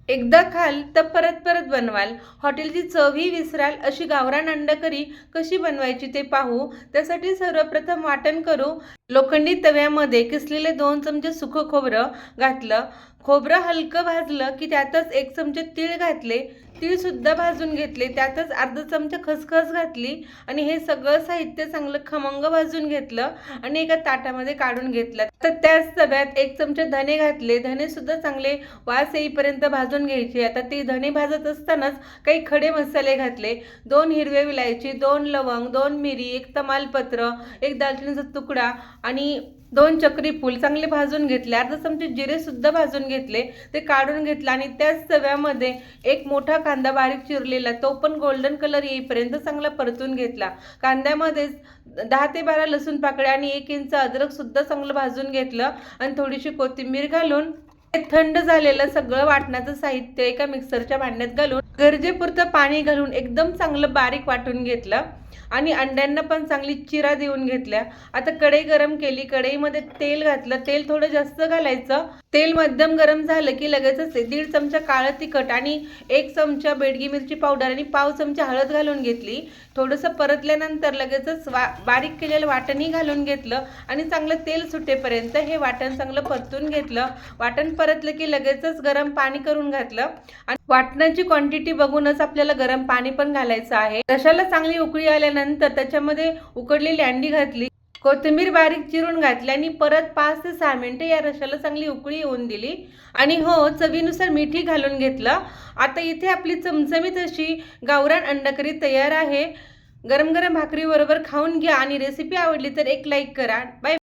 एकदा खाल तर परत परत बनवाल. हॉटेलची चवही विसराल अशी गावरान अंडा करी कशी बनवायची ते पाहू. त्यासाठी सर्वप्रथम वाटण करू. लोखंडी तव्यामध्ये किसलेले 2 चमचे सुकं खोबरं घातलं. खोबरं हलकं भाजलं की त्यातच 1 चमचे तीळ घातले. तीळ सुद्धा भाजून घेतले. त्यातच अर्धा चमचा खसखस घातली आणि हे सगळं साहित्य चांगलं खमंग भाजून घेतलं आणि एका ताटामध्ये काढून घेतलं. तर त्याच तव्यात 1 चमचे धने घातले. धने सुद्धा चांगले वास येईपर्यंत भाजून घ्यायचे. आता ते धने भाजत असतानाच काही खडे मसाले घातले. 2 हिरव्या विलायची, 2 लवंग, 2 मिरी, 1 तमालपत्र, 1 दालचिनीचा तुकडा आणि 2 चक्री फूल चांगले भाजून घेतले. अर्धा चमचे जिरे सुद्धा भाजून घेतले. ते काढून घेतलं आणि त्याच तव्यामध्ये 1 मोठा कांदा बारीक चिरलेला तो पण गोल्डन कलर येईपर्यंत चांगला परतून घेतला. कांद्यामध्येच 10 ते 12 लसूण पाकळ्या आणि 1 इंच अद्रक सुद्धा चांगलं भाजून घेतलं आणि थोडीशी कोथिंबीर घालून थंड झालेलं सगळं वाटणाचं साहित्य एका मिक्सरच्या भांड्यात घालून गरजेपुरतं पाणी घालून एकदम चांगलं बारीक वाटून घेतलं आणि अंड्यांना पण चांगली चिरा देऊन घेतल्या. आता कढई गरम केली. कढईमध्ये तेल घातलं. तेल थोडं जास्त घालायचं. तेल मध्यम गरम झालं की लगेचच 1.5 चमचा काळं तिखट आणि 1 चमचा बेडगी मिरची पावडर आणि पाव चमचा हळद घालून घेतली. थोडंसं परतल्यानंतर लगेचच बारीक केलेलं वाटणही घालून घेतलं आणि चांगलं तेल सुटेपर्यंत हे वाटण चांगलं परतून घेतलं. वाटण परतलं की लगेचच गरम पाणी करून घातलं आणि वाटणाची क्वांटिटी बघूनच आपल्याला गरम पाणी पण घालायचं आहे. रशाला चांगली उकळी आल्यानंतर त्याच्यामध्ये उकडलेली अंडी घातली. कोथिंबीर बारीक चिरून घातली आणि परत 5 ते 6 मिनिटं या रशाला चांगली उकळी येऊन दिली आणि हो चवीनुसार मीठही घालून घेतलं. आता इथे आपली चमचमीत अशी गावरान अंडा करी तयार आहे. गरम गरम भाकरीबरोबर खाऊन घ्या आणि रेसिपी आवडली तर एक लाईक करा. बाय.